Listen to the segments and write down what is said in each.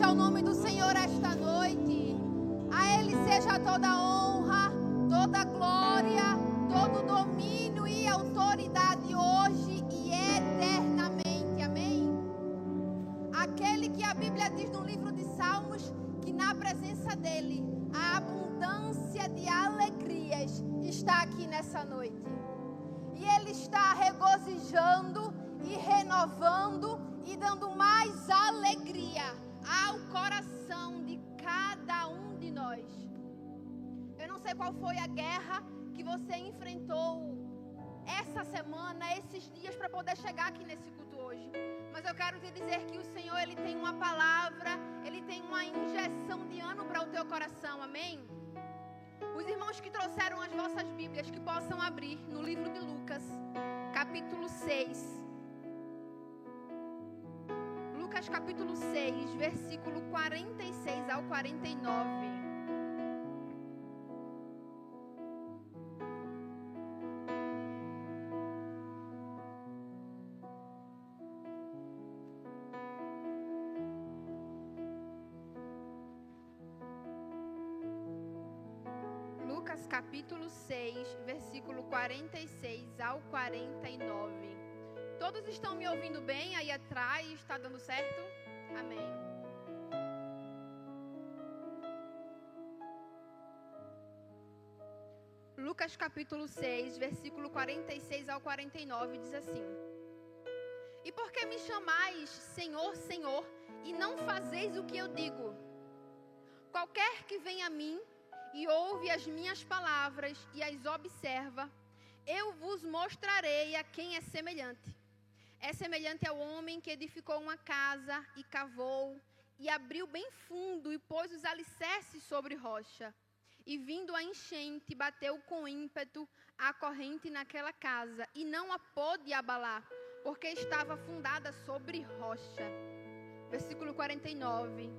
ao nome do Senhor esta noite. A Ele seja toda honra, toda glória, todo domínio e autoridade hoje e eternamente. Amém? Aquele que a Bíblia diz no livro de Salmos que na presença dEle a abundância de alegrias está aqui nessa noite. E Ele está regozijando e renovando e dando mais alegria ao coração de cada um de nós. Eu não sei qual foi a guerra que você enfrentou essa semana, esses dias, para poder chegar aqui nesse culto hoje. Mas eu quero te dizer que o Senhor, Ele tem uma palavra, Ele tem uma injeção de ânimo para o teu coração, amém? Os irmãos que trouxeram as vossas Bíblias, que possam abrir no livro de Lucas, capítulo 6. Lucas capítulo 6, versículo 46 ao 49. Lucas capítulo 6, versículo 46 ao 49. Todos estão me ouvindo bem aí atrás? Está dando certo? Amém. Lucas capítulo 6, versículo 46 ao 49 diz assim: E por que me chamais Senhor, Senhor, e não fazeis o que eu digo? Qualquer que vem a mim e ouve as minhas palavras e as observa, eu vos mostrarei a quem é semelhante. É semelhante ao homem que edificou uma casa e cavou e abriu bem fundo e pôs os alicerces sobre rocha. E vindo a enchente, bateu com ímpeto a corrente naquela casa e não a pôde abalar, porque estava fundada sobre rocha. Versículo 49.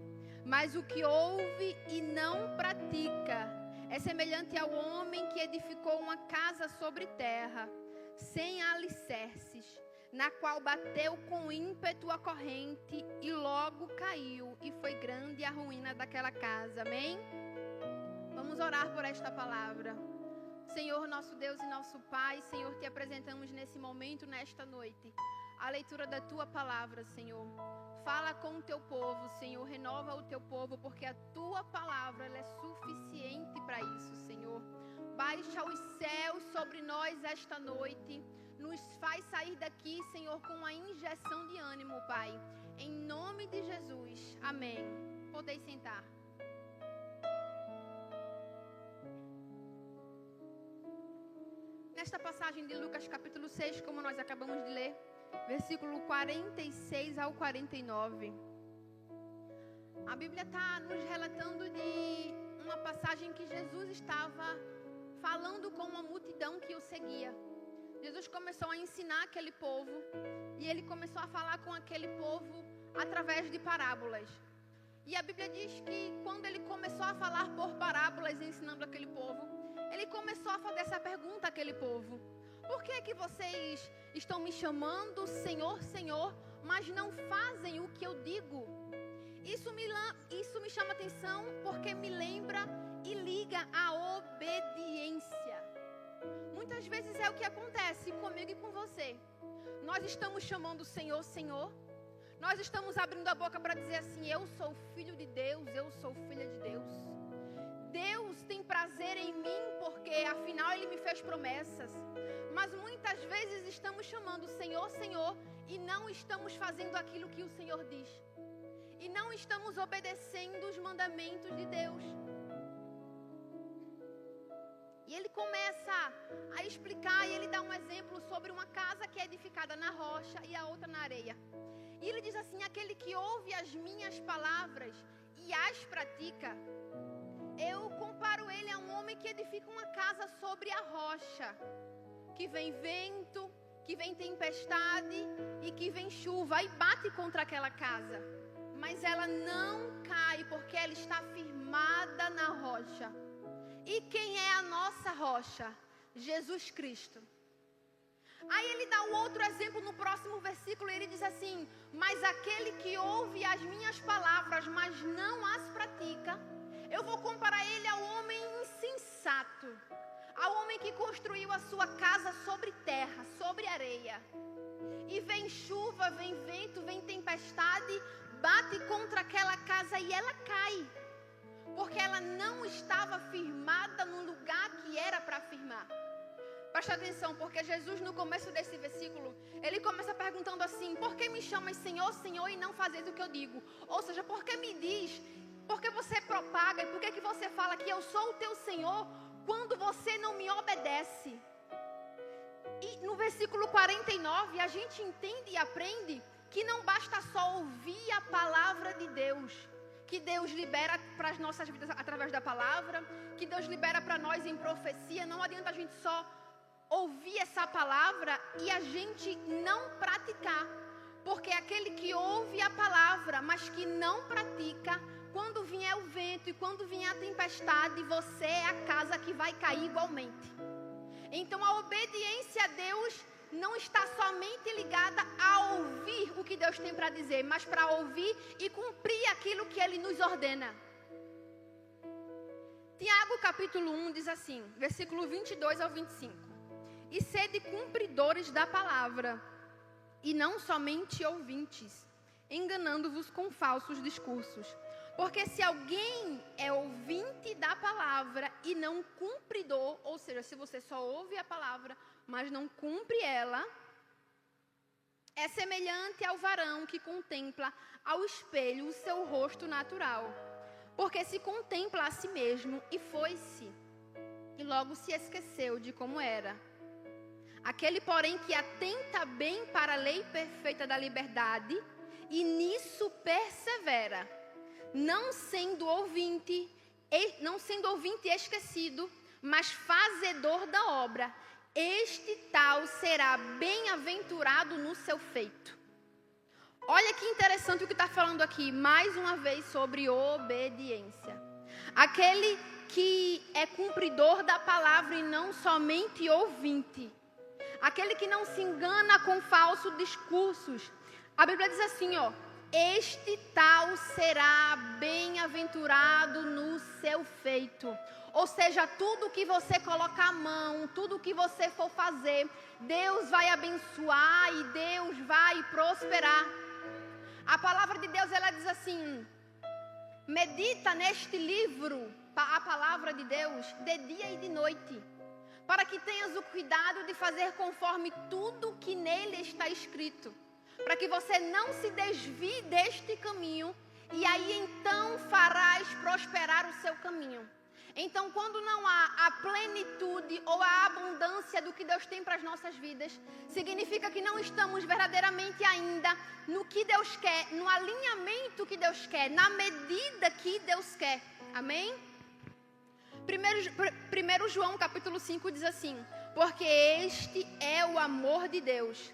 Mas o que ouve e não pratica é semelhante ao homem que edificou uma casa sobre terra, sem alicerces, na qual bateu com ímpeto a corrente e logo caiu, e foi grande a ruína daquela casa. Amém? Vamos orar por esta palavra. Senhor, nosso Deus e nosso Pai, Senhor, te apresentamos nesse momento, nesta noite, a leitura da tua palavra, Senhor. Fala com o teu povo, Senhor, renova o teu povo, porque a tua palavra ela é suficiente para isso, Senhor. Baixa os céus sobre nós esta noite, nos faz sair daqui, Senhor, com uma injeção de ânimo, Pai. Em nome de Jesus, amém. Podeis sentar. Nesta passagem de Lucas capítulo 6, como nós acabamos de ler, versículo 46 ao 49. A Bíblia está nos relatando de uma passagem que Jesus estava falando com uma multidão que o seguia. Jesus começou a ensinar aquele povo e ele começou a falar com aquele povo através de parábolas. E a Bíblia diz que quando ele começou a falar por parábolas, ensinando aquele povo, ele começou a fazer essa pergunta àquele povo: por que é que vocês estão me chamando Senhor, Senhor, mas não fazem o que eu digo? Isso me chama atenção porque me lembra e liga a obediência. Muitas vezes é o que acontece comigo e com você. Nós estamos chamando Senhor, Senhor. Nós estamos abrindo a boca para dizer assim: eu sou filho de Deus, eu sou filha de Deus. Deus tem prazer em mim porque afinal Ele me fez promessas. Mas muitas vezes estamos chamando Senhor, Senhor e não estamos fazendo aquilo que o Senhor diz. E não estamos obedecendo os mandamentos de Deus. E ele começa a explicar e ele dá um exemplo sobre uma casa que é edificada na rocha e a outra na areia. E ele diz assim: aquele que ouve as minhas palavras e as pratica, eu comparo ele a um homem que edifica uma casa sobre a rocha. Que vem vento, que vem tempestade e que vem chuva e bate contra aquela casa. Mas ela não cai porque ela está firmada na rocha. E quem é a nossa rocha? Jesus Cristo. Aí ele dá um outro exemplo no próximo versículo, ele diz assim: Mas aquele que ouve as minhas palavras, mas não as pratica, eu vou comparar ele ao homem insensato, ao homem que construiu a sua casa sobre terra, sobre areia. E vem chuva, vem vento, vem tempestade, bate contra aquela casa e ela cai. Porque ela não estava firmada no lugar que era para firmar. Presta atenção, porque Jesus no começo desse versículo, ele começa perguntando assim: por que me chamas Senhor, Senhor e não fazes o que eu digo? Ou seja, por que me diz, por que você propaga e por que você fala que eu sou o teu Senhor quando você não me obedece? E no versículo 49 a gente entende e aprende que não basta só ouvir a palavra de Deus, que Deus libera para as nossas vidas através da palavra, que Deus libera para nós em profecia. Não adianta a gente só ouvir essa palavra e a gente não praticar, porque aquele que ouve a palavra, mas que não pratica, quando vier o vento e quando vier a tempestade, você é a casa que vai cair igualmente. Então a obediência a Deus não está somente ligada a ouvir o que Deus tem para dizer, mas para ouvir e cumprir aquilo que Ele nos ordena. Tiago capítulo 1 diz assim, versículo 22 ao 25. E sede cumpridores da palavra, e não somente ouvintes, enganando-vos com falsos discursos. Porque se alguém é ouvinte da palavra e não cumpridor, ou seja, se você só ouve a palavra, mas não cumpre ela, é semelhante ao varão que contempla ao espelho o seu rosto natural. Porque se contempla a si mesmo e foi-se, e logo se esqueceu de como era. Aquele, porém, que atenta bem para a lei perfeita da liberdade, e nisso persevera, não sendo ouvinte esquecido, mas fazedor da obra, este tal será bem-aventurado no seu feito. Olha que interessante o que está falando aqui, mais uma vez sobre obediência. Aquele que é cumpridor da palavra e não somente ouvinte. Aquele que não se engana com falsos discursos. A Bíblia diz assim, ó: este tal será bem-aventurado no seu feito. Ou seja, tudo que você colocar a mão, tudo que você for fazer, Deus vai abençoar e Deus vai prosperar. A palavra de Deus, ela diz assim: medita neste livro, a palavra de Deus, de dia e de noite, para que tenhas o cuidado de fazer conforme tudo que nele está escrito, para que você não se desvie deste caminho, e aí então farás prosperar o seu caminho. Então, quando não há a plenitude ou a abundância do que Deus tem para as nossas vidas, significa que não estamos verdadeiramente ainda no que Deus quer, no alinhamento que Deus quer, na medida que Deus quer. Amém? 1 João capítulo 5 diz assim: porque este é o amor de Deus,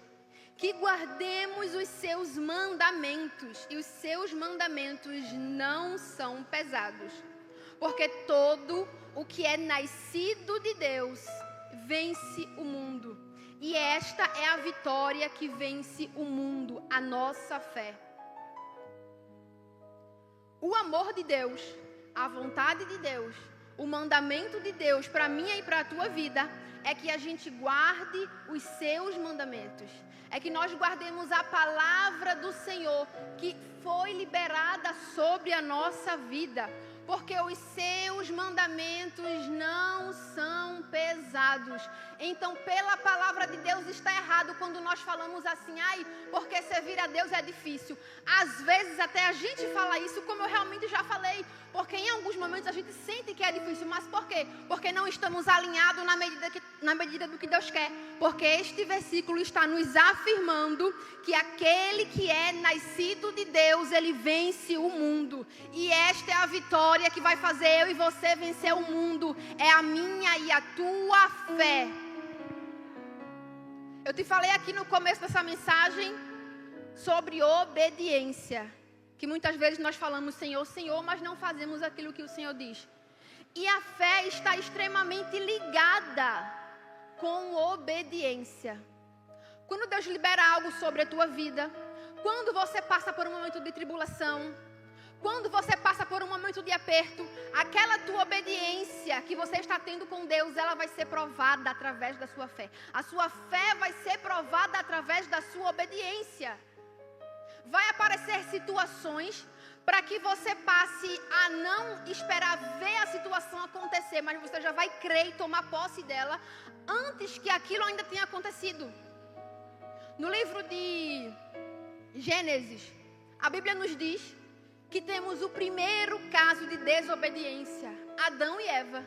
que guardemos os seus mandamentos, e os seus mandamentos não são pesados. Porque todo o que é nascido de Deus vence o mundo. E esta é a vitória que vence o mundo, a nossa fé. O amor de Deus, a vontade de Deus, o mandamento de Deus para mim e para a tua vida é que a gente guarde os seus mandamentos. É que nós guardemos a palavra do Senhor que foi liberada sobre a nossa vida. Porque os seus mandamentos não são pesados. Então, pela palavra de Deus está errado quando nós falamos assim: ai, porque servir a Deus é difícil. Às vezes até a gente fala isso, como eu realmente já falei, porque em alguns momentos a gente sente que é difícil. Mas por quê? Porque não estamos alinhados na medida do que Deus quer. Porque este versículo está nos afirmando que aquele que é nascido de Deus, ele vence o mundo. E esta é a vitória que vai fazer eu e você vencer o mundo. É a minha e a tua fé. Eu te falei aqui no começo dessa mensagem sobre obediência, que muitas vezes nós falamos Senhor, Senhor, mas não fazemos aquilo que o Senhor diz. E a fé está extremamente ligada com obediência. Quando Deus libera algo sobre a tua vida, Quando você passa por um momento de tribulação, quando você passa por um momento de aperto, aquela tua obediência que você está tendo com Deus, ela vai ser provada através da sua fé. A sua fé vai ser provada através da sua obediência. Vai aparecer situações para que você passe a não esperar ver a situação acontecer, mas você já vai crer e tomar posse dela antes que aquilo ainda tenha acontecido. No livro de Gênesis, a Bíblia nos diz que temos o primeiro caso de desobediência, Adão e Eva.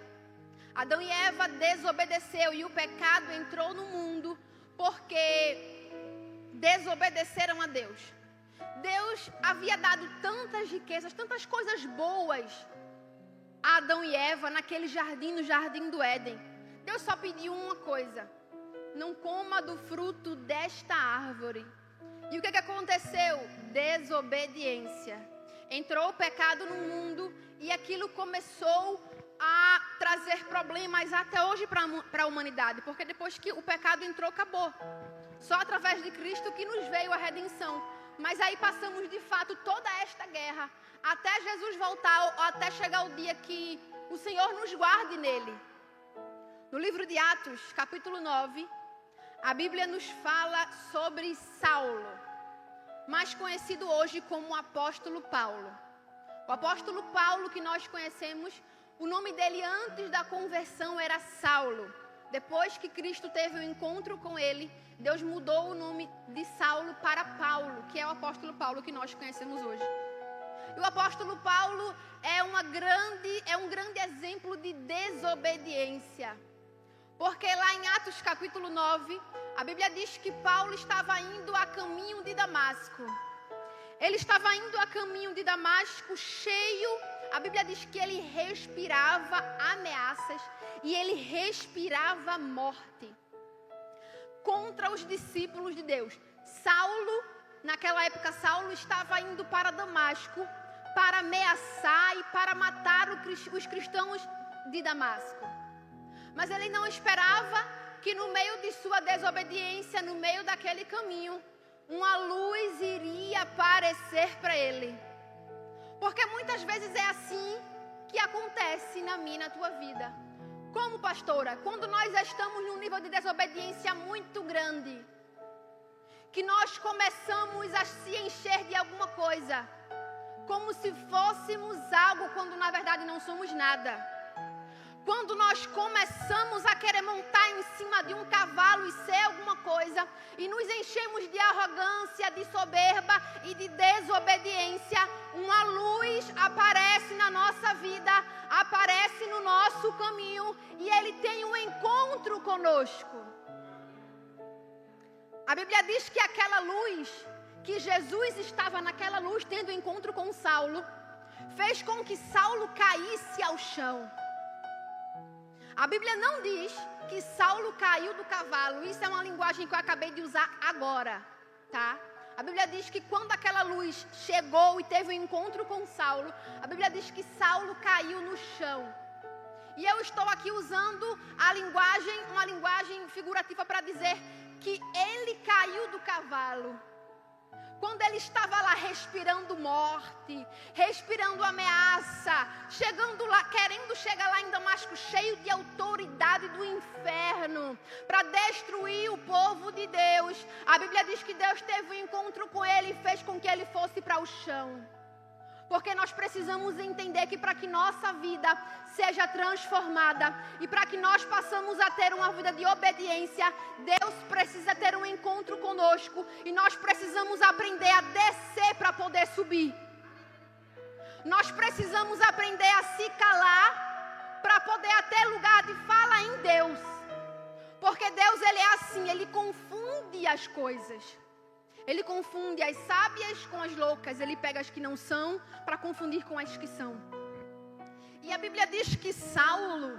Adão e Eva desobedeceu e o pecado entrou no mundo porque desobedeceram a Deus. Deus havia dado tantas riquezas, tantas coisas boas a Adão e Eva naquele jardim, no jardim do Éden. Deus só pediu uma coisa: não coma do fruto desta árvore. E o que aconteceu? Desobediência. Entrou o pecado no mundo e aquilo começou a trazer problemas até hoje para a humanidade. Porque depois que o pecado entrou, acabou. Só através de Cristo que nos veio a redenção. Mas aí passamos de fato toda esta guerra até Jesus voltar, ou até chegar o dia que o Senhor nos guarde nele. No livro de Atos, capítulo 9, a Bíblia nos fala sobre Saulo, mais conhecido hoje como o apóstolo Paulo. O apóstolo Paulo que nós conhecemos, o nome dele antes da conversão era Saulo. Depois que Cristo teve um encontro com ele, Deus mudou o nome de Saulo para Paulo, que é o apóstolo Paulo que nós conhecemos hoje. E o apóstolo Paulo é um grande exemplo de desobediência. Porque lá em Atos capítulo 9, a Bíblia diz que Paulo estava indo a caminho de Damasco. Ele estava indo a caminho de Damasco cheio, a Bíblia diz que ele respirava ameaças e ele respirava morte contra os discípulos de Deus. Naquela época, Saulo estava indo para Damasco para ameaçar e para matar os cristãos de Damasco. Mas ele não esperava que no meio de sua desobediência, no meio daquele caminho, uma luz iria aparecer para ele. Porque muitas vezes é assim que acontece na minha e na tua vida. Como pastora, quando nós estamos num nível de desobediência muito grande, que nós começamos a se encher de alguma coisa, como se fôssemos algo, quando na verdade não somos nada. Quando nós começamos a querer montar em cima de um cavalo e ser alguma coisa, e nos enchemos de arrogância, de soberba e de desobediência, uma luz aparece na nossa vida, aparece no nosso caminho, e ele tem um encontro conosco. A Bíblia diz que aquela luz, que Jesus estava naquela luz tendo encontro com Saulo, fez com que Saulo caísse ao chão. A Bíblia não diz que Saulo caiu do cavalo. Isso é uma linguagem que eu acabei de usar agora, tá? A Bíblia diz que quando aquela luz chegou e teve um encontro com Saulo, a Bíblia diz que Saulo caiu no chão. E eu estou aqui usando uma linguagem figurativa para dizer que ele caiu do cavalo. Quando ele estava lá respirando morte, respirando ameaça, chegando lá, querendo chegar lá em Damasco cheio de autoridade do inferno, para destruir o povo de Deus, a Bíblia diz que Deus teve um encontro com ele e fez com que ele fosse para o chão. Porque nós precisamos entender que para que nossa vida seja transformada e para que nós possamos a ter uma vida de obediência, Deus precisa ter um encontro conosco e nós precisamos aprender a descer para poder subir. Nós precisamos aprender a se calar para poder ter lugar de fala em Deus. Porque Deus, ele é assim, ele confunde as coisas. Ele confunde as sábias com as loucas. Ele pega as que não são para confundir com as que são. E a Bíblia diz que Saulo,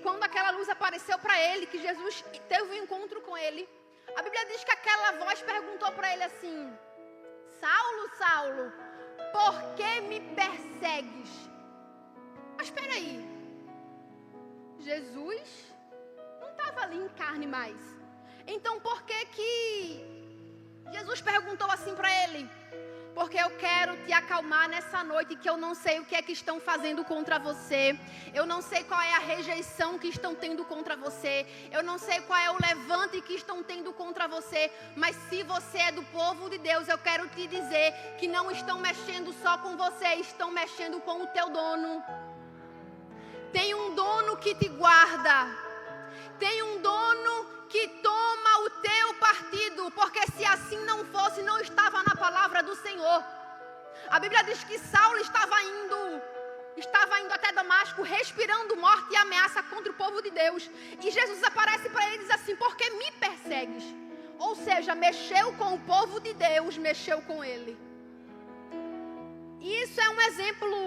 quando aquela luz apareceu para ele, que Jesus teve um encontro com ele, a Bíblia diz que aquela voz perguntou para ele assim: Saulo, Saulo, por que me persegues? Mas espera aí, Jesus não estava ali em carne mais. Então por que Jesus perguntou assim para ele: porque eu quero te acalmar nessa noite, que eu não sei o que é que estão fazendo contra você. Eu não sei qual é a rejeição que estão tendo contra você. Eu não sei qual é o levante que estão tendo contra você. Mas se você é do povo de Deus, eu quero te dizer que não estão mexendo só com você, estão mexendo com o teu dono. Tem um dono que te guarda. Tem um dono que toma o teu partido, porque se assim não fosse, não estava na palavra do Senhor. A Bíblia diz que Saulo estava indo até Damasco, respirando morte e ameaça contra o povo de Deus. E Jesus aparece para ele e diz assim: por que me persegues? Ou seja, mexeu com o povo de Deus, mexeu com ele. Isso é um exemplo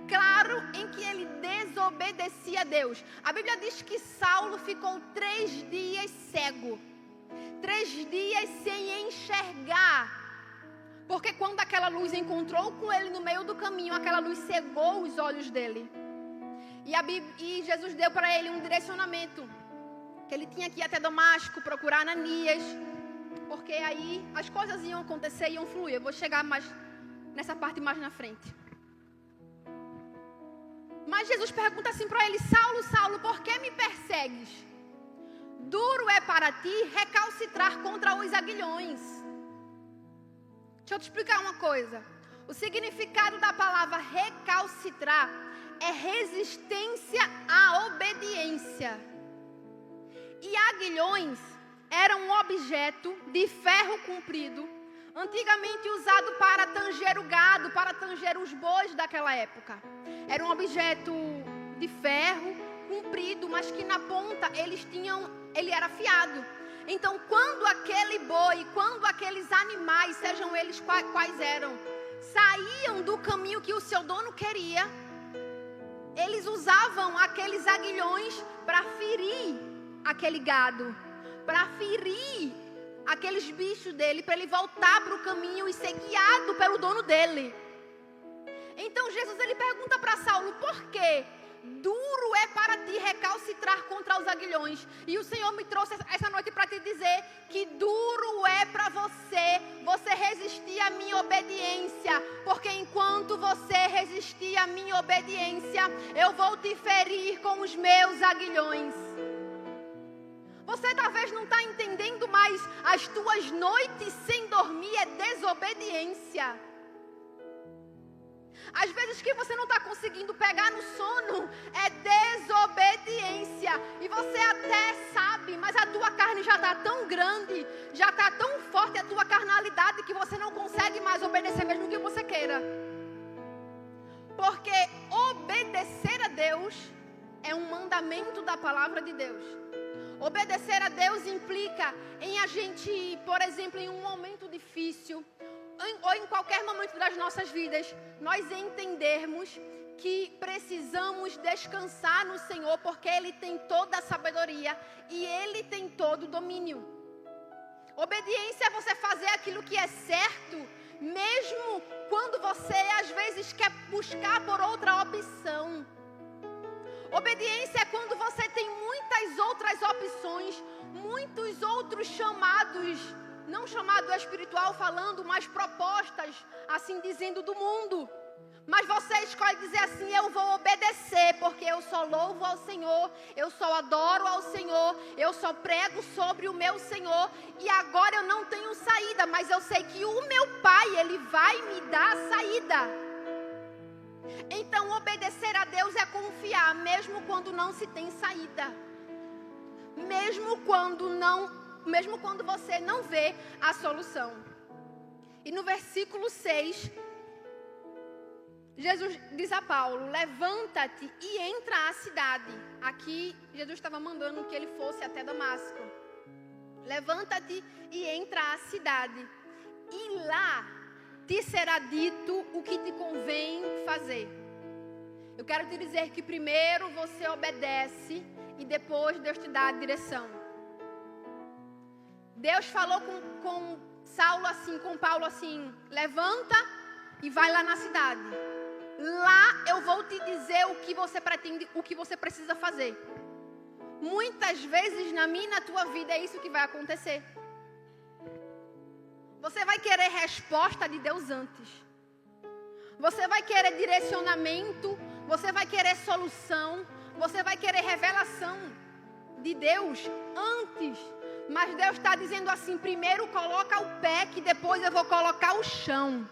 claro em que ele desobedecia a Deus. A Bíblia diz que Saulo ficou 3 dias cego, 3 dias sem enxergar, porque quando aquela luz encontrou com ele no meio do caminho, aquela luz cegou os olhos dele. E Jesus deu para ele um direcionamento, que ele tinha que ir até Damasco, procurar Ananias, porque aí as coisas iam acontecer, iam fluir. Eu vou chegar mais nessa parte mais na frente. Mas Jesus pergunta assim para ele: Saulo, Saulo, por que me persegues? Duro é para ti recalcitrar contra os aguilhões. Deixa eu te explicar uma coisa. O significado da palavra recalcitrar é resistência à obediência. E aguilhões eram um objeto de ferro comprido, antigamente usado para tanger o gado, para tanger os bois daquela época. Era um objeto de ferro comprido, mas que na ponta ele era afiado. Então, quando aquele boi, quando aqueles animais, sejam eles quais eram, saíam do caminho que o seu dono queria, eles usavam aqueles aguilhões para ferir aquele gado, para ferir aqueles bichos dele, para ele voltar para o caminho e ser guiado pelo dono dele. Então Jesus ele pergunta para Saulo: por quê? Duro é para ti recalcitrar contra os aguilhões. E o Senhor me trouxe essa noite para te dizer que duro é para você resistir à minha obediência, porque enquanto você resistir à minha obediência, eu vou te ferir com os meus aguilhões. Você talvez não está entendendo, mas as tuas noites sem dormir é desobediência. Às vezes que você não está conseguindo pegar no sono é desobediência. E você até sabe, mas a tua carne já está tão grande, já está tão forte a tua carnalidade, que você não consegue mais obedecer mesmo que você queira. Porque obedecer a Deus é um mandamento da palavra de Deus. Obedecer a Deus implica em a gente, por exemplo, em um momento difícil, ou em qualquer momento das nossas vidas, nós entendermos que precisamos descansar no Senhor, porque Ele tem toda a sabedoria e Ele tem todo o domínio. Obediência é você fazer aquilo que é certo, mesmo quando você às vezes quer buscar por outra opção. Obediência é quando você tem muitas outras opções, muitos outros chamados, não chamado espiritual falando, mas propostas, assim dizendo, do mundo. Mas você escolhe dizer assim: eu vou obedecer, porque eu só louvo ao Senhor, eu só adoro ao Senhor, eu só prego sobre o meu Senhor, e agora eu não tenho saída, mas eu sei que o meu Pai, Ele vai me dar a saída. Então obedecer a Deus é confiar, mesmo quando não se tem saída. Mesmo quando você não vê a solução. E no versículo 6, Jesus diz a Paulo: levanta-te e entra à cidade. Aqui Jesus estava mandando que ele fosse até Damasco. Levanta-te e entra à cidade, e lá te será dito o que te convém fazer. Eu quero te dizer que primeiro você obedece e depois Deus te dá a direção. Deus falou com Saulo assim, com Paulo assim: levanta e vai lá na cidade. Lá eu vou te dizer o que você pretende, o que você precisa fazer. Muitas vezes na minha e na tua vida é isso que vai acontecer. Você vai querer resposta de Deus antes. Você vai querer direcionamento, você vai querer solução, você vai querer revelação de Deus antes. Mas Deus está dizendo assim, primeiro coloca o pé, que depois eu vou colocar o chão.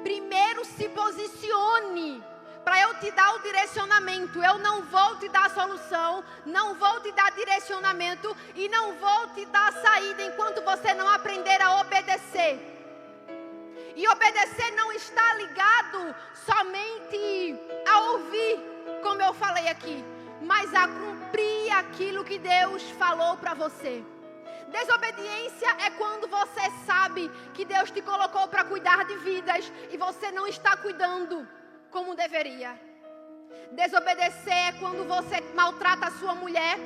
Primeiro se posicione para eu te dar o direcionamento. Eu não vou te dar a solução, não vou te dar direcionamento e não vou te dar a saída enquanto você não aprender a obedecer. E obedecer não está ligado somente a ouvir, como eu falei aqui, mas a cumprir aquilo que Deus falou para você. Desobediência é quando você sabe que Deus te colocou para cuidar de vidas e você não está cuidando como deveria. Desobedecer é quando você maltrata a sua mulher,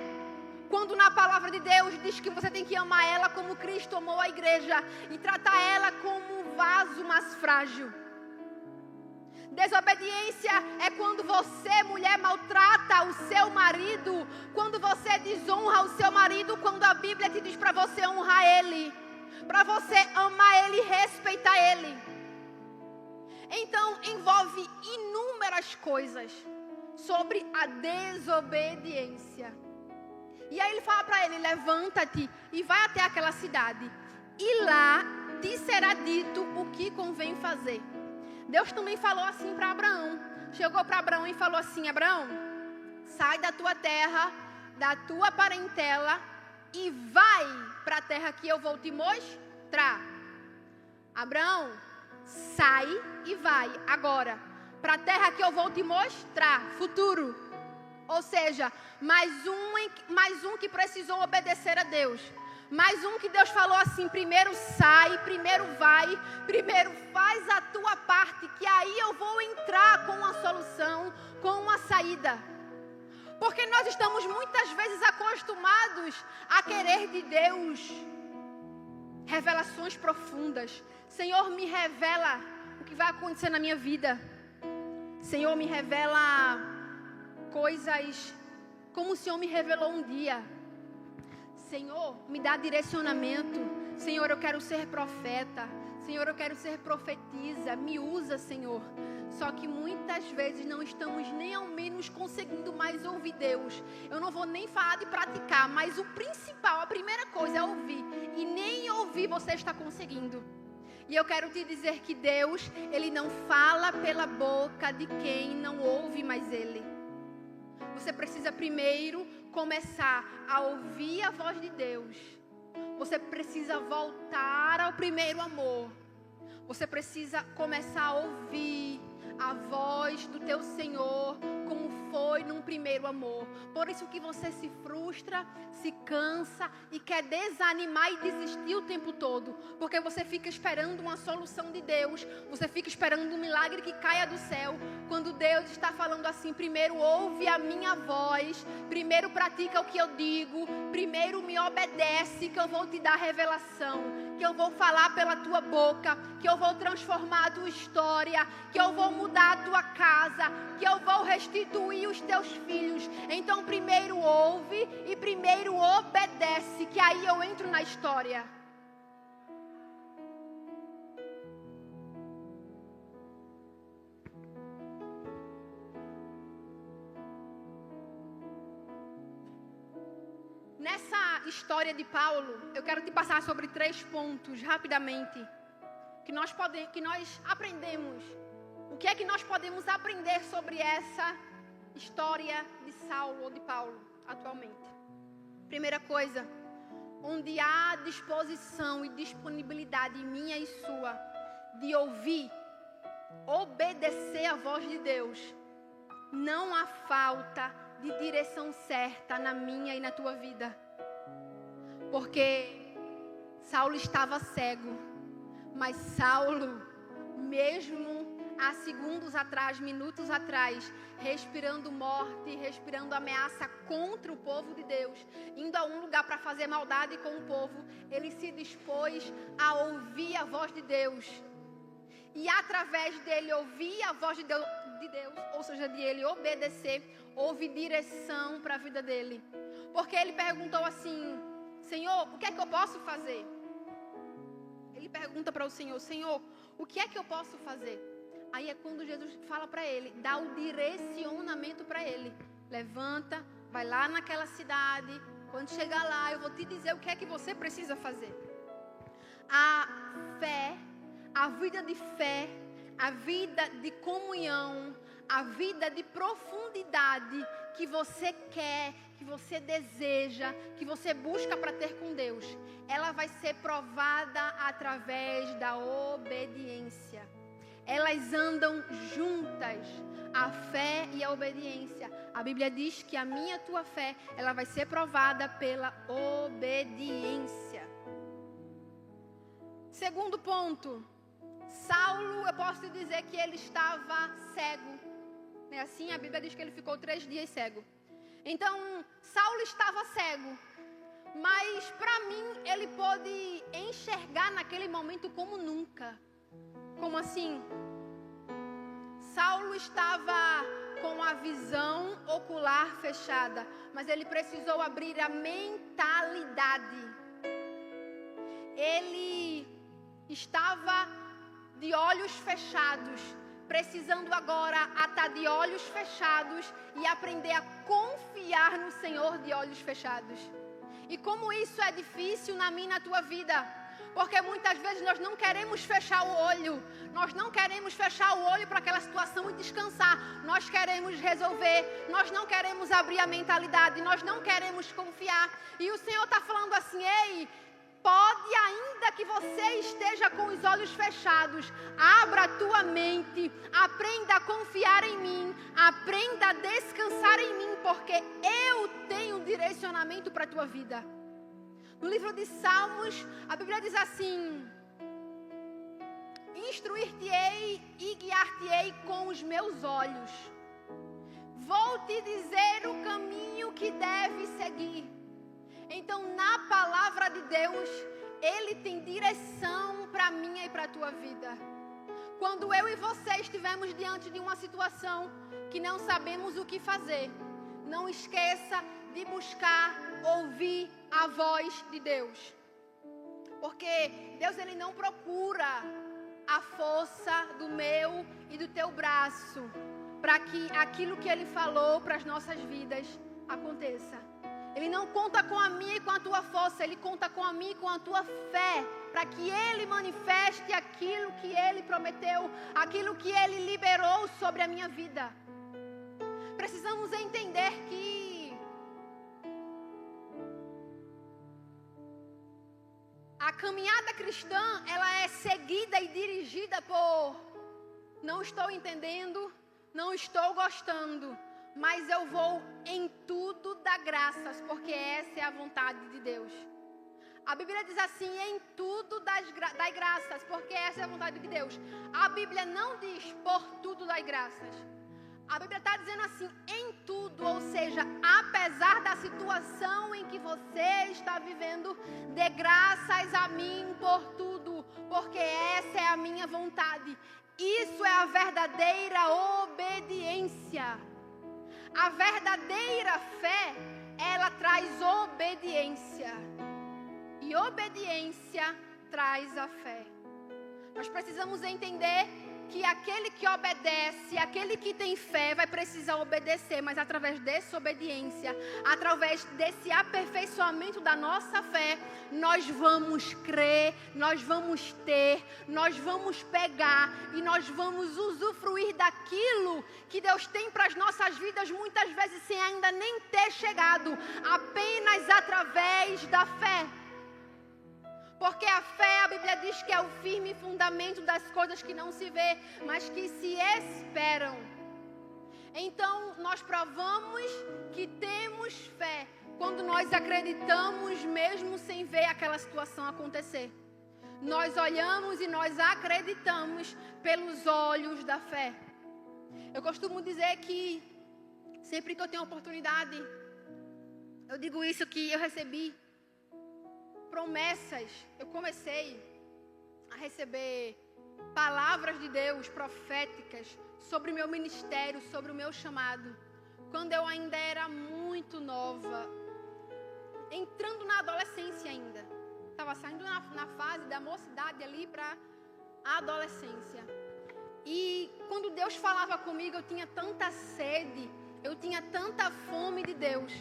quando na palavra de Deus diz que você tem que amar ela como Cristo amou a igreja e tratar ela como um vaso mais frágil. Desobediência é quando você, mulher, maltrata o seu marido, quando você desonra o seu marido, quando a Bíblia te diz para você honrar ele, para você amar ele e respeitar ele. Então, envolve inúmeras coisas sobre a desobediência. E aí ele fala para ele, levanta-te e vai até aquela cidade, e lá te será dito o que convém fazer. Deus também falou assim para Abraão. Chegou para Abraão e falou assim, Abraão, sai da tua terra, da tua parentela e vai para a terra que eu vou te mostrar. Abraão, sai e vai agora para a terra que eu vou te mostrar, futuro. Ou seja, mais um que precisou obedecer a Deus. Mais um que Deus falou assim, primeiro sai, primeiro vai, primeiro faz a tua parte, que aí eu vou entrar com uma solução, com uma saída. Porque nós estamos muitas vezes acostumados a querer de Deus revelações profundas. Senhor, me revela o que vai acontecer na minha vida. Senhor, me revela coisas como o Senhor me revelou um dia. Senhor, me dá direcionamento. Senhor, eu quero ser profeta. Senhor, eu quero ser profetisa. Me usa, Senhor. Só que muitas vezes não estamos nem ao menos conseguindo mais ouvir Deus. Eu não vou nem falar de praticar, mas o principal, a primeira coisa é ouvir. E nem ouvir você está conseguindo. E eu quero te dizer que Deus, Ele não fala pela boca de quem não ouve mais Ele. Você precisa primeiro começar a ouvir a voz de Deus. Você precisa voltar ao primeiro amor. Você precisa começar a ouvir a voz do teu Senhor, como foi num primeiro amor. Por isso que você se frustra, se cansa e quer desanimar e desistir o tempo todo. Porque você fica esperando uma solução de Deus. Você fica esperando um milagre que caia do céu. Quando Deus está falando assim, primeiro ouve a minha voz, primeiro pratica o que eu digo, primeiro me obedece, que eu vou te dar revelação, que eu vou falar pela tua boca, que eu vou transformar a tua história, que eu vou mudar a tua casa, que eu vou restituir os teus filhos. Então primeiro ouve e primeiro obedece, que aí eu entro na história. Nessa história de Paulo, eu quero te passar sobre 3 pontos, rapidamente, que nós aprendemos. O que é que nós podemos aprender sobre essa história de Saulo ou de Paulo, atualmente? Primeira coisa, onde há disposição e disponibilidade minha e sua de ouvir, obedecer a voz de Deus, não há falta de direção certa na minha e na tua vida. Porque Saulo estava cego, mas Saulo, mesmo há segundos atrás, minutos atrás, respirando morte, respirando ameaça contra o povo de Deus, indo a um lugar para fazer maldade com o povo, ele se dispôs a ouvir a voz de Deus. E através dele ouvir a voz de Deus, ou seja, de ele obedecer, houve direção para a vida dele. Porque ele perguntou assim, Senhor, o que é que eu posso fazer? e pergunta para o Senhor: Senhor, o que é que eu posso fazer? Aí é quando Jesus fala para ele, dá o direcionamento para ele. Levanta, vai lá naquela cidade. Quando chegar lá, eu vou te dizer o que é que você precisa fazer. A fé, a vida de fé, a vida de comunhão, a vida de profundidade que você quer, que você deseja, que você busca para ter com Deus, ela vai ser provada através da obediência. Elas andam juntas, a fé e a obediência. A Bíblia diz que a minha e a tua fé, ela vai ser provada pela obediência. Segundo ponto, Saulo, eu posso te dizer que ele estava cego. É assim, a Bíblia diz que ele ficou 3 dias cego. Então, Saulo estava cego. Mas, para mim, ele pôde enxergar naquele momento como nunca. Como assim? Saulo estava com a visão ocular fechada, mas ele precisou abrir a mentalidade. Ele estava de olhos fechados, precisando agora estar de olhos fechados e aprender a confiar no Senhor de olhos fechados. E como isso é difícil na minha e na tua vida, porque muitas vezes nós não queremos fechar o olho, nós não queremos fechar o olho para aquela situação e descansar, nós queremos resolver, nós não queremos abrir a mentalidade, nós não queremos confiar. E o Senhor está falando assim: ei, pode ainda que você esteja com os olhos fechados, abra a tua mente, aprenda a confiar em mim, aprenda a descansar em mim, porque eu tenho um direcionamento para a tua vida. No livro de Salmos, a Bíblia diz assim: instruir-te-ei e guiar-te-ei com os meus olhos. Vou te dizer o caminho que deve seguir. Então, na palavra de Deus, Ele tem direção para a minha e para a tua vida. Quando eu e você estivermos diante de uma situação que não sabemos o que fazer, não esqueça de buscar ouvir a voz de Deus. Porque Deus, Ele não procura a força do meu e do teu braço para que aquilo que Ele falou para as nossas vidas aconteça. Ele não conta com a minha e com a tua força, Ele conta com a minha e com a tua fé, para que Ele manifeste aquilo que Ele prometeu, aquilo que Ele liberou sobre a minha vida. Precisamos entender que a caminhada cristã, ela é seguida e dirigida por não estou entendendo, não estou gostando, mas eu vou em tudo dar graças, porque essa é a vontade de Deus. A Bíblia diz assim: em tudo dai graças, porque essa é a vontade de Deus. A Bíblia não diz por tudo dai graças. A Bíblia está dizendo assim: em tudo, ou seja, apesar da situação em que você está vivendo, dê graças a mim por tudo, porque essa é a minha vontade. Isso é a verdadeira obediência. A verdadeira fé, ela traz obediência. E obediência traz a fé. Nós precisamos entender que aquele que obedece, aquele que tem fé, vai precisar obedecer, mas através dessa obediência, através desse aperfeiçoamento da nossa fé, nós vamos crer, nós vamos ter, nós vamos pegar e nós vamos usufruir daquilo que Deus tem para as nossas vidas, muitas vezes sem ainda nem ter chegado, apenas através da fé. Porque a fé, a Bíblia diz que é o firme fundamento das coisas que não se vê, mas que se esperam. Então, nós provamos que temos fé quando nós acreditamos mesmo sem ver aquela situação acontecer. Nós olhamos e nós acreditamos pelos olhos da fé. Eu costumo dizer que sempre que eu tenho oportunidade, eu digo isso, que eu recebi promessas, eu comecei a receber palavras de Deus proféticas sobre o meu ministério, sobre o meu chamado, quando eu ainda era muito nova, entrando na adolescência ainda. estava saindo na fase da mocidade ali para a adolescência. E quando Deus falava comigo, eu tinha tanta sede, eu tinha tanta fome de Deus,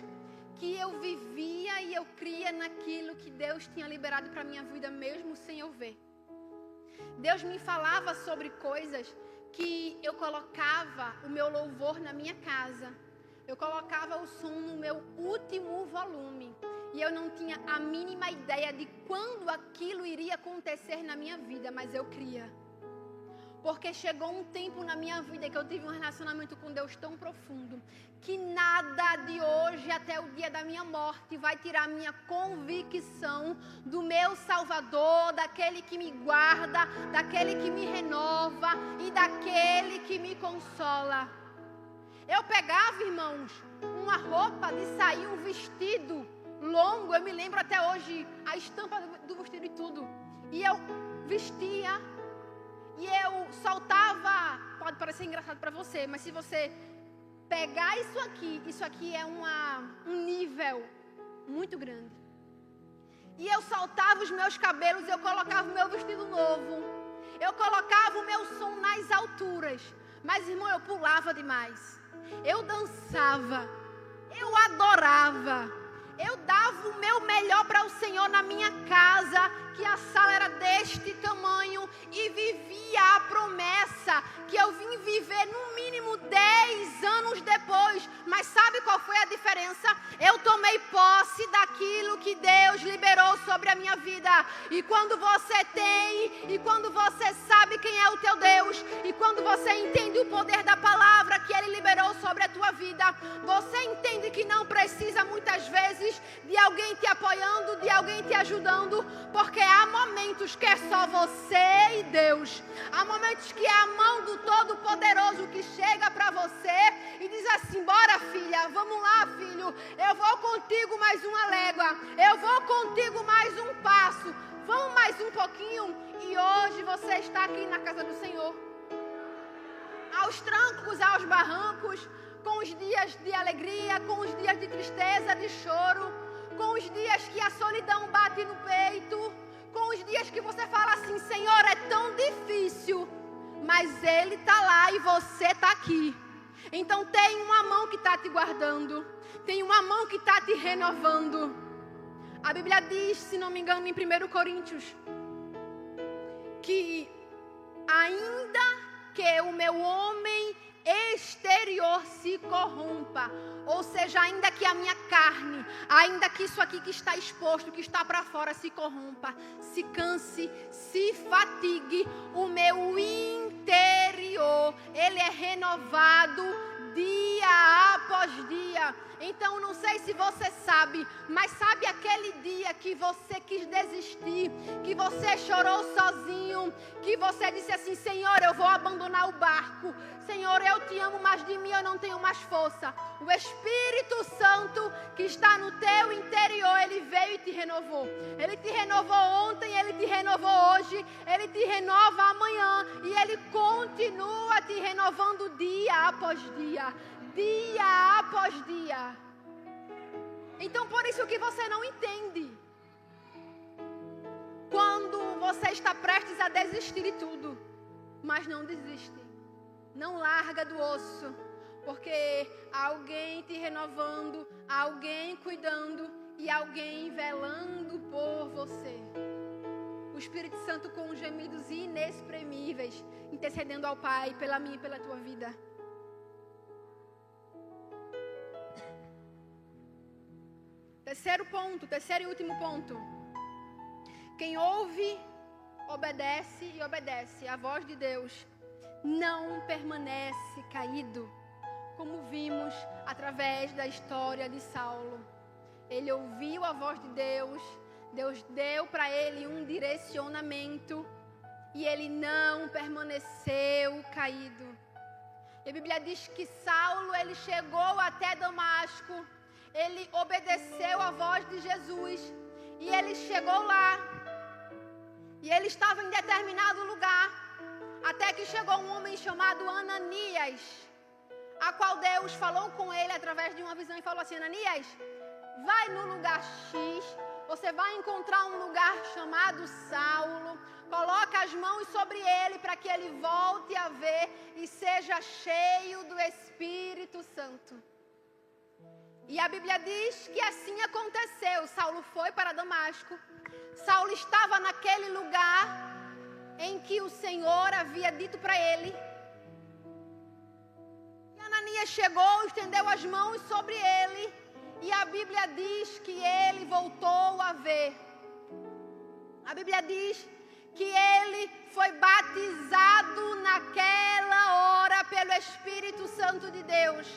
que eu vivia e eu cria naquilo que Deus tinha liberado para a minha vida, mesmo sem eu ver. Deus me falava sobre coisas que eu colocava o meu louvor na minha casa. Eu colocava o som no meu último volume. E eu não tinha a mínima ideia de quando aquilo iria acontecer na minha vida, mas eu cria. Porque chegou um tempo na minha vida que eu tive um relacionamento com Deus tão profundo, que nada de hoje até o dia da minha morte vai tirar a minha convicção do meu Salvador, daquele que me guarda, daquele que me renova e daquele que me consola. Eu pegava, irmãos, uma roupa de sair, um vestido longo, eu me lembro até hoje a estampa do vestido e tudo, e eu vestia. E eu soltava, pode parecer engraçado para você, mas se você pegar isso aqui é um nível muito grande. E eu soltava os meus cabelos, eu colocava o meu vestido novo, eu colocava o meu som nas alturas. Mas, irmão, eu pulava demais, eu dançava, eu adorava. Eu dava o meu melhor para o Senhor na minha casa, que a sala era deste tamanho, e vivia a promessa que eu vim viver no mínimo 10 anos depois. Mas sabe qual foi a diferença? Eu tomei posse daquilo que Deus liberou sobre a minha vida. E quando você tem, e quando você sabe quem é o teu Deus, e quando você entende o poder da palavra que Ele liberou sobre a tua vida, você entende que não precisa muitas vezes de alguém te apoiando, de alguém te ajudando, porque há momentos que é só você e Deus. Há momentos que é a mão do Todo-Poderoso que chega para você e diz assim: bora, filha, vamos lá, filho, eu vou contigo mais uma légua, eu vou contigo mais um passo, vamos mais um pouquinho. E hoje você está aqui na casa do Senhor, aos trancos, aos barrancos, com os dias de alegria, com os dias de tristeza, de choro, com os dias que a solidão bate no peito, com os dias que você fala assim: Senhor, é tão difícil, mas Ele está lá e você está aqui. Então tem uma mão que está te guardando, tem uma mão que está te renovando. A Bíblia diz, se não me engano, em 1 Coríntios, que ainda que o meu homem exterior se corrompa, ou seja, ainda que a minha carne, ainda que isso aqui que está exposto, que está para fora, se corrompa, se canse, se fatigue, o meu interior, ele é renovado dia após dia. Então, não sei se você sabe, mas sabe aquele dia que você quis desistir, que você chorou sozinho, que você disse assim: Senhor, eu vou abandonar o barco, Senhor, eu te amo, mas de mim eu não tenho mais força. O Espírito Santo que está no teu interior, ele veio e te renovou. Ele te renovou ontem, ele te renovou hoje, ele te renova amanhã, e ele continua te renovando dia após dia, dia após dia. Então, por isso que você não entende quando você está prestes a desistir de tudo, mas não desiste, não larga do osso, porque há alguém te renovando, há alguém cuidando e alguém velando por você. O Espírito Santo com gemidos inexprimíveis, intercedendo ao Pai pela minha e pela tua vida. Terceiro e último ponto. Quem ouve, obedece e obedece a voz de Deus, não permanece caído, como vimos através da história de Saulo. Ele ouviu a voz de Deus, Deus deu para ele um direcionamento e ele não permaneceu caído. E a Bíblia diz que Saulo, ele chegou até Damasco, ele obedeceu a voz de Jesus e ele chegou lá. E ele estava em determinado lugar, até que chegou um homem chamado Ananias, a qual Deus falou com ele através de uma visão e falou assim: Ananias, vai no lugar X, Você vai encontrar um lugar chamado Saulo. Coloca as mãos sobre ele para que ele volte a ver e seja cheio do Espírito Santo. E a Bíblia diz que assim aconteceu. Saulo foi para Damasco. Saulo estava naquele lugar em que o Senhor havia dito para ele. E Ananias chegou, estendeu as mãos sobre ele. E a Bíblia diz que ele voltou a ver. A Bíblia diz que ele foi batizado naquela hora pelo Espírito Santo de Deus.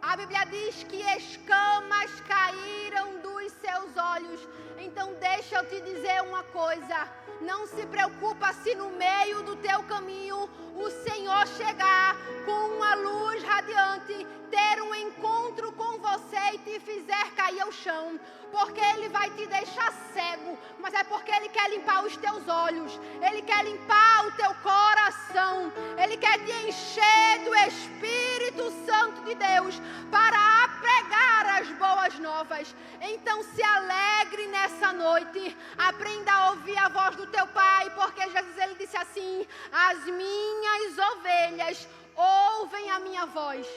A Bíblia diz que escamas caíram dos seus olhos. Então deixa eu te dizer uma coisa. Não se preocupa se no meio do teu caminho o Senhor chegar com uma luz radiante, ter um encontro com você e te fizer cair ao chão. Porque Ele vai te deixar cego, mas é porque Ele quer limpar os teus olhos. Ele quer limpar o teu coração. Ele quer te encher do Espírito Santo de Deus para pregar as boas novas. Então se alegre nessa noite. Aprenda a ouvir a voz do teu Pai, porque Jesus ele disse assim: as minhas ovelhas ouvem a minha voz.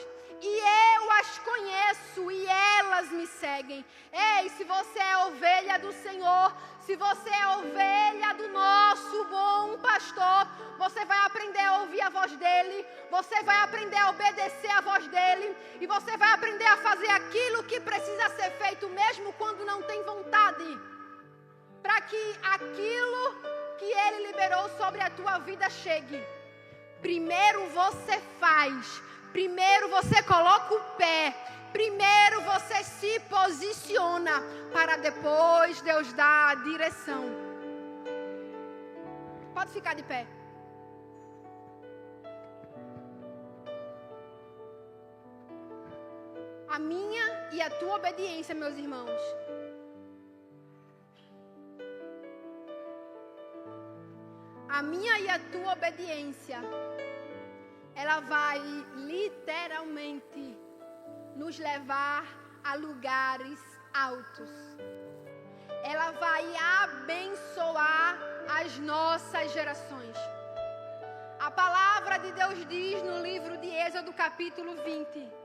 E eu as conheço e elas me seguem. Ei, se você é ovelha do Senhor, se você é ovelha do nosso bom pastor, você vai aprender a ouvir a voz dele, você vai aprender a obedecer a voz dele, e você vai aprender a fazer aquilo que precisa ser feito, mesmo quando não tem vontade, para que aquilo que ele liberou sobre a tua vida chegue. Primeiro você faz. Primeiro você coloca o pé. Primeiro você se posiciona para depois Deus dar a direção. Pode ficar de pé. A minha e a tua obediência, meus irmãos, a minha e a tua obediência, ela vai literalmente nos levar a lugares altos. Ela vai abençoar as nossas gerações. A palavra de Deus diz no livro de Êxodo capítulo 20,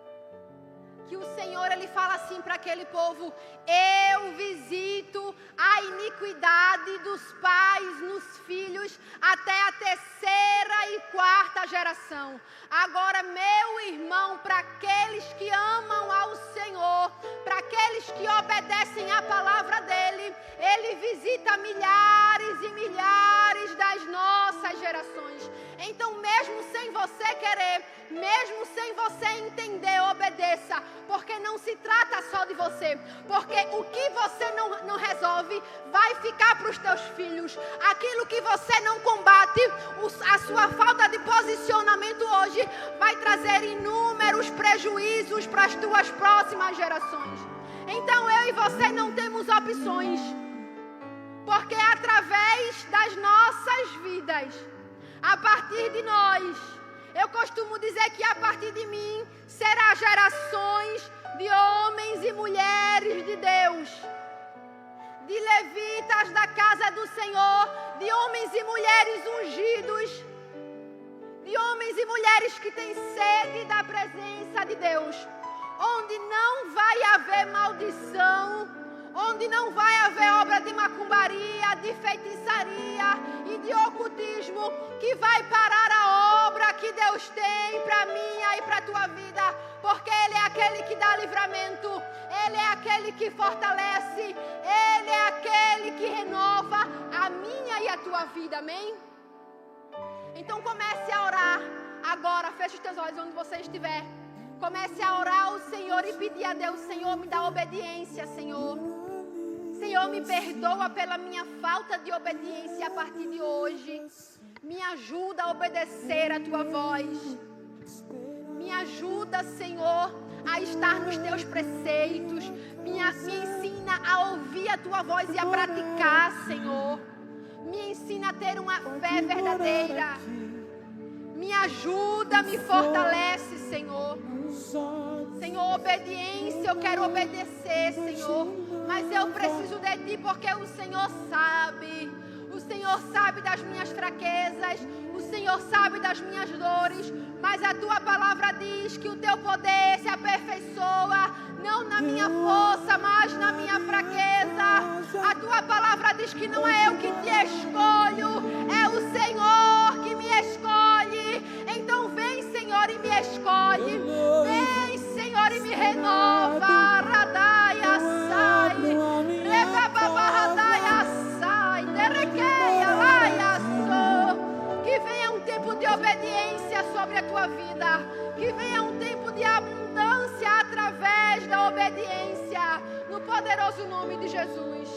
que o Senhor ele fala assim para aquele povo: eu visito a iniquidade dos pais nos filhos até a terceira e quarta geração. Agora, meu irmão, para aqueles que amam ao Senhor, para aqueles que obedecem a palavra dele, ele visita milhares e milhares das nossas gerações. Então, mesmo sem você querer, mesmo sem você entender, obedeça, porque não se trata só de você, porque o que você não resolve vai ficar para os teus filhos. Aquilo que você não combate, a sua falta de posicionamento hoje vai trazer inúmeros prejuízos para as tuas próximas gerações. Então eu e você não temos opções, porque através das nossas vidas, a partir de nós, eu costumo dizer que a partir de mim será gerações de homens e mulheres de Deus, de levitas da casa do Senhor, de homens e mulheres ungidos, de homens e mulheres que têm sede da presença de Deus, onde não vai haver maldição, onde não vai haver obra de macumbaria, de feitiçaria e de ocultismo, que vai parar a obra que Deus tem para minha e para a tua vida, porque Ele é aquele que dá livramento, Ele é aquele que fortalece, Ele é aquele que renova a minha e a tua vida, amém? Então comece a orar agora, feche os teus olhos onde você estiver, comece a orar ao Senhor e pedir a Deus: Senhor, me dá obediência, Senhor. Senhor, me perdoa pela minha falta de obediência a partir de hoje. Me ajuda a obedecer a tua voz. Me ajuda, Senhor, a estar nos teus preceitos. Me ensina a ouvir a tua voz e a praticar, Senhor. Me ensina a ter uma fé verdadeira. Me ajuda, me fortalece, Senhor. Senhor, obediência, eu quero obedecer, Senhor. Mas eu preciso de Ti porque o Senhor sabe. O Senhor sabe das minhas fraquezas. O Senhor sabe das minhas dores. Mas a Tua palavra diz que o Teu poder se aperfeiçoa não na minha força, mas na minha fraqueza. A Tua palavra diz que não é eu que Te escolho, é o Senhor que me escolhe. Então vem, Senhor, e me escolhe. Vem, Senhor, e me renova. Radaya sai, rebabaradaya sai, derequeia laia sou. Que venha um tempo de obediência sobre a tua vida. Que venha um tempo de abundância através da obediência. No poderoso nome de Jesus.